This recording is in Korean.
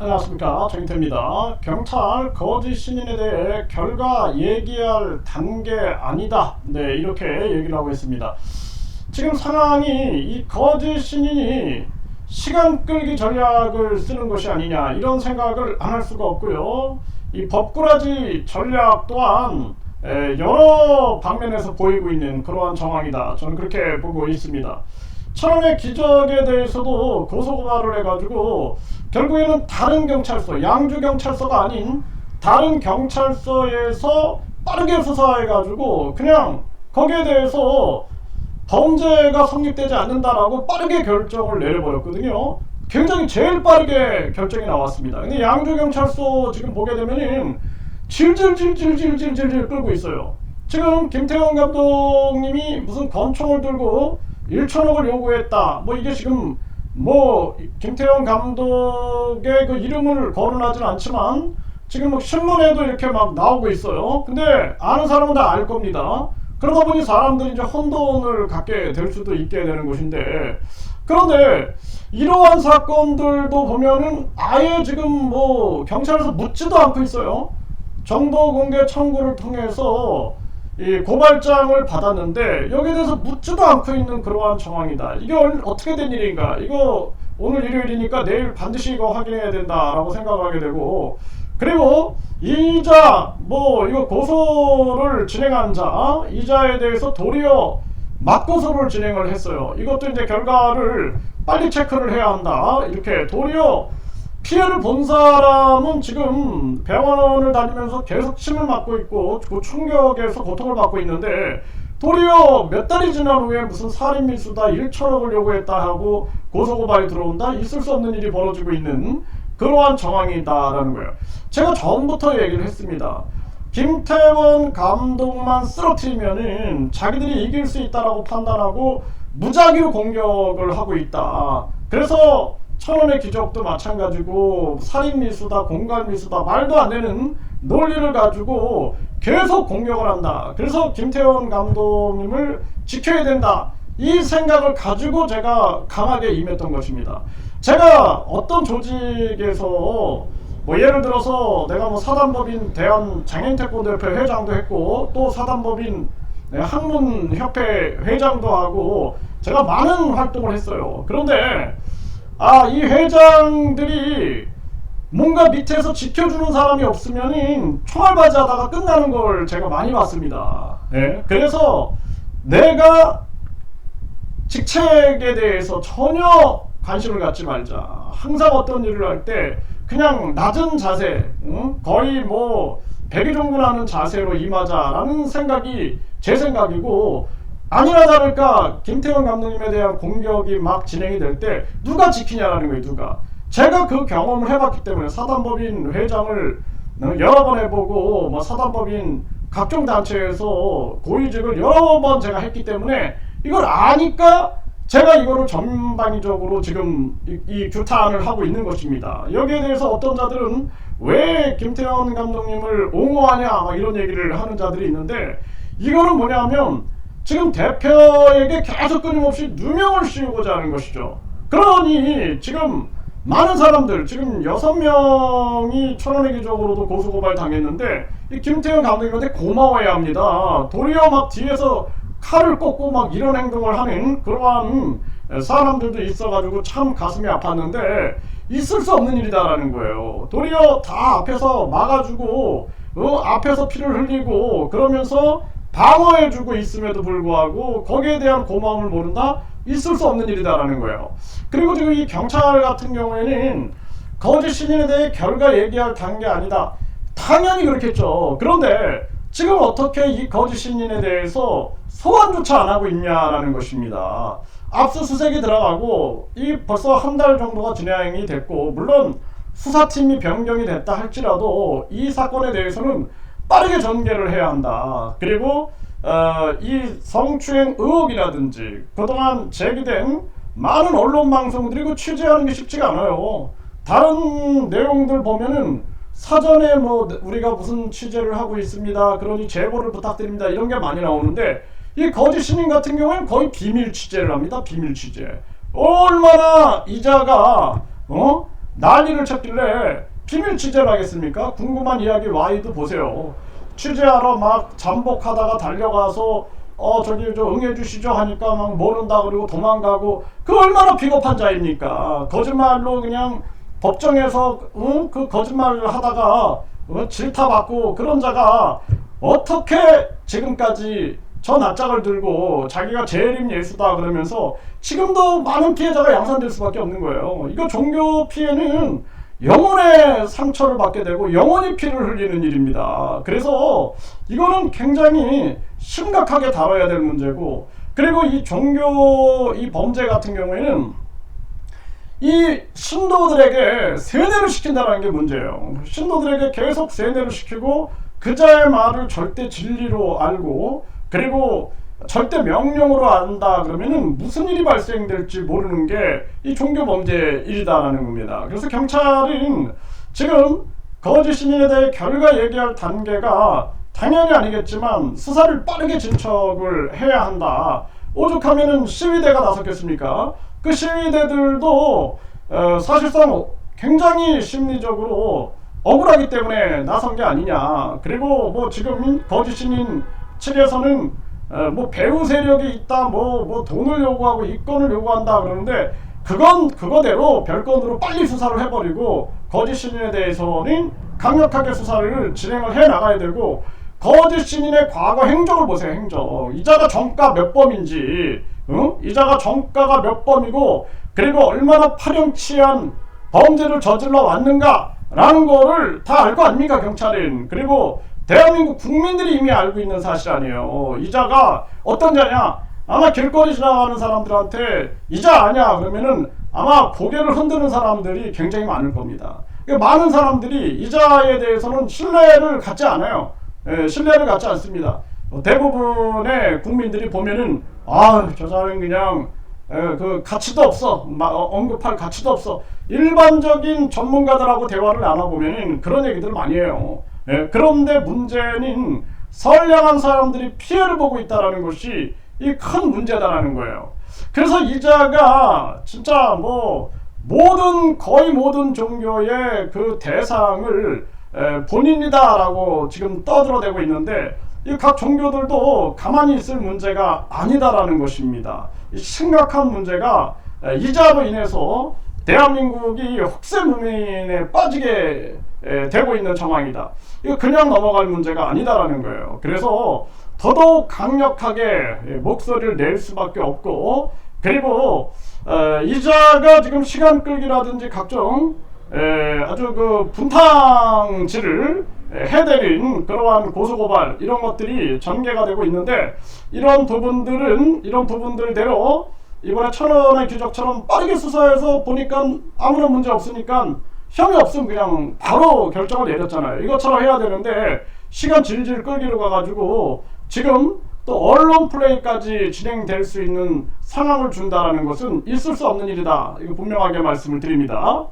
안녕하십니까, 정인태입니다. 경찰 거짓 신인에 대해 결과 얘기할 단계 아니다, 네, 이렇게 얘기를 하고 있습니다. 지금 상황이 이 거짓 신인이 시간 끌기 전략을 쓰는 것이 아니냐, 이런 생각을 안 할 수가 없고요. 이 법꾸라지 전략 또한 여러 방면에서 보이고 있는 그러한 정황이다, 저는 그렇게 보고 있습니다. 천원의 기적에 대해서도 고소고발을 해가지고 결국에는 다른 경찰서, 양주경찰서가 아닌 다른 경찰서에서 빠르게 수사해가지고 그냥 거기에 대해서 범죄가 성립되지 않는다라고 빠르게 결정을 내려버렸거든요. 굉장히 제일 빠르게 결정이 나왔습니다. 근데 양주경찰서 지금 보게 되면은 질질질질질질질 끌고 있어요. 지금 김태형 감독님이 무슨 권총을 들고 1천억을 요구했다, 뭐 이게 지금 뭐 김태형 감독의 그 이름을 거론하진 않지만 지금 뭐 신문에도 이렇게 막 나오고 있어요. 근데 아는 사람은 다 알 겁니다. 그러다 보니 사람들이 이제 혼돈을 갖게 될 수도 있게 되는 것인데, 그런데 이러한 사건들도 보면은 아예 지금 뭐 경찰에서 묻지도 않고 있어요. 정보 공개 청구를 통해서 이 고발장을 받았는데 여기에 대해서 묻지도 않고 있는 그러한 정황이다. 이게 어떻게 된 일인가? 이거 오늘 일요일이니까 내일 반드시 이거 확인해야 된다라고 생각하게 되고, 그리고 이자 뭐 이거 고소를 진행한 자, 이자에 대해서 도리어 맞고소를 진행을 했어요. 이것도 이제 결과를 빨리 체크를 해야 한다, 이렇게. 도리어 피해를 본 사람은 지금 병원을 다니면서 계속 침을 맞고 있고 그 충격에서 고통을 받고 있는데, 도리어 몇 달이 지난 후에 무슨 살인미수다, 1천억을 요구했다 하고 고소고발이 들어온다, 있을 수 없는 일이 벌어지고 있는 그러한 정황이다라는 거예요. 제가 전부터 얘기를 했습니다. 김태원 감독만 쓰러뜨리면은 자기들이 이길 수 있다라고 판단하고 무작위로 공격을 하고 있다. 그래서 천원의 기적도 마찬가지고 살인미수다, 공갈미수다, 말도 안 되는 논리를 가지고 계속 공격을 한다. 그래서 김태원 감독님을 지켜야 된다, 이 생각을 가지고 제가 강하게 임했던 것입니다. 제가 어떤 조직에서 뭐 예를 들어서 내가 뭐 사단법인 대한장애인태권도협회 회장도 했고 또 사단법인 학문협회 회장도 하고 제가 많은 활동을 했어요. 그런데 이 회장들이 뭔가 밑에서 지켜주는 사람이 없으면 총알바지 하다가 끝나는 걸 제가 많이 봤습니다. 네? 그래서 내가 직책에 대해서 전혀 관심을 갖지 말자. 항상 어떤 일을 할 때 그냥 낮은 자세, 거의 뭐 백의종군하는 자세로 임하자라는 생각이 제 생각이고, 아니나 다를까 김태원 감독님에 대한 공격이 막 진행이 될 때 누가 지키냐라는 거예요. 누가. 제가 그 경험을 해봤기 때문에 사단법인 회장을 여러 번 해보고 뭐 사단법인 각종 단체에서 고위직을 여러 번 제가 했기 때문에 이걸 아니까 제가 이거를 전방위적으로 지금 이 규탄을 하고 있는 것입니다. 여기에 대해서 어떤 자들은 왜 김태원 감독님을 옹호하냐 막 이런 얘기를 하는 자들이 있는데, 이거는 뭐냐면 지금 대표에게 계속 끊임없이 누명을 씌우고자 하는 것이죠. 그러니 지금 많은 사람들, 지금 6명이 천원의 기적으로도 고소고발 당했는데 이 김태형 감독님한테 고마워해야 합니다. 도리어 막 뒤에서 칼을 꽂고 막 이런 행동을 하는 그러한 사람들도 있어가지고 참 가슴이 아팠는데 있을 수 없는 일이다라는 거예요. 도리어 다 앞에서 막아주고 앞에서 피를 흘리고 그러면서 방어해주고 있음에도 불구하고 거기에 대한 고마움을 모른다? 있을 수 없는 일이다라는 거예요. 그리고 지금 이 경찰 같은 경우에는 거짓 신인에 대해 결과 얘기할 단계 아니다. 당연히 그렇겠죠. 그런데 지금 어떻게 이 거짓 신인에 대해서 소환조차 안 하고 있냐라는 것입니다. 압수수색이 들어가고 이 벌써 한 달 정도가 진행이 됐고, 물론 수사팀이 변경이 됐다 할지라도 이 사건에 대해서는 빠르게 전개를 해야 한다. 그리고 이 성추행 의혹이라든지 그동안 제기된 많은 언론 방송들이 그 취재하는 게 쉽지가 않아요. 다른 내용들 보면은 사전에 뭐 우리가 무슨 취재를 하고 있습니다, 그러니 제보를 부탁드립니다, 이런 게 많이 나오는데 이 거짓 신인 같은 경우에는 거의 비밀 취재를 합니다. 비밀 취재. 얼마나 이자가 난리를 쳤길래 비밀 취재를 하겠습니까? 궁금한 이야기 와이드 보세요. 취재하러 막 잠복하다가 달려가서 저기 저 응해주시죠 하니까 막 모른다 그러고 도망가고, 그 얼마나 비겁한 자입니까? 거짓말로 그냥 법정에서 그 거짓말을 하다가 질타받고 그런 자가 어떻게 지금까지 저 낯짝을 들고 자기가 재림 예수다 그러면서 지금도 많은 피해자가 양산될 수밖에 없는 거예요. 이거 종교 피해는 영혼의 상처를 받게 되고 영원히 피를 흘리는 일입니다. 그래서 이거는 굉장히 심각하게 다뤄야 될 문제고, 그리고 이 종교 이 범죄 같은 경우에는 이 신도들에게 세뇌를 시킨다는 게 문제예요. 신도들에게 계속 세뇌를 시키고 그자의 말을 절대 진리로 알고, 그리고 절대 명령으로 안다 그러면은 무슨 일이 발생될지 모르는 게 이 종교 범죄 일이다라는 겁니다. 그래서 경찰은 지금 거짓 신인에 대해 결과 얘기할 단계가 당연히 아니겠지만 수사를 빠르게 진척을 해야 한다. 오죽하면은 시위대가 나섰겠습니까? 그 시위대들도 사실상 굉장히 심리적으로 억울하기 때문에 나선 게 아니냐. 그리고 뭐 지금 거짓 신인 측에서는 뭐 배후 세력이 있다, 뭐 돈을 요구하고 이권을 요구한다 그러는데, 그건 그거대로 별건으로 빨리 수사를 해버리고 거짓 신인에 대해서는 강력하게 수사를 진행을 해 나가야 되고, 거짓 신인의 과거 행적을 보세요. 행적. 이자가 정가 몇 범인지, 이자가 정가가 몇 범이고, 그리고 얼마나 파렴치한 범죄를 저질러 왔는가 라는 거를 다 알 거 아닙니까, 경찰은. 그리고 대한민국 국민들이 이미 알고 있는 사실 아니에요. 이자가 어떤 자냐? 아마 길거리 지나가는 사람들한테 이자 아냐 그러면은 아마 고개를 흔드는 사람들이 굉장히 많을 겁니다. 많은 사람들이 이자에 대해서는 신뢰를 갖지 않아요. 신뢰를 갖지 않습니다. 대부분의 국민들이 보면은 저 사람은 그냥 그 가치도 없어, 언급할 가치도 없어. 일반적인 전문가들하고 대화를 나눠보면은 그런 얘기들을 많이 해요. 그런데 문제는 선량한 사람들이 피해를 보고 있다는 것이 이 큰 문제다라는 거예요. 그래서 이자가 진짜 뭐 거의 모든 종교의 그 대상을 본인이다라고 지금 떠들어대고 있는데, 이 각 종교들도 가만히 있을 문제가 아니다라는 것입니다. 이 심각한 문제가 이자로 인해서 대한민국이 혹세무민에 빠지게 되고 있는 상황이다. 이거 그냥 넘어갈 문제가 아니다라는 거예요. 그래서 더더욱 강력하게 목소리를 낼 수밖에 없고, 그리고 이자가 지금 시간 끌기라든지 각종 아주 그 분탕질을 해대는 그러한 고소고발 이런 것들이 전개가 되고 있는데, 이런 부분들대로 이번에 천원의 기적처럼 빠르게 수사해서 보니까 아무런 문제 없으니까 혐의 없으면 그냥 바로 결정을 내렸잖아요. 이것처럼 해야 되는데 시간 질질 끌기로 가가지고 지금 또 언론 플레이까지 진행될 수 있는 상황을 준다라는 것은 있을 수 없는 일이다. 이거 분명하게 말씀을 드립니다.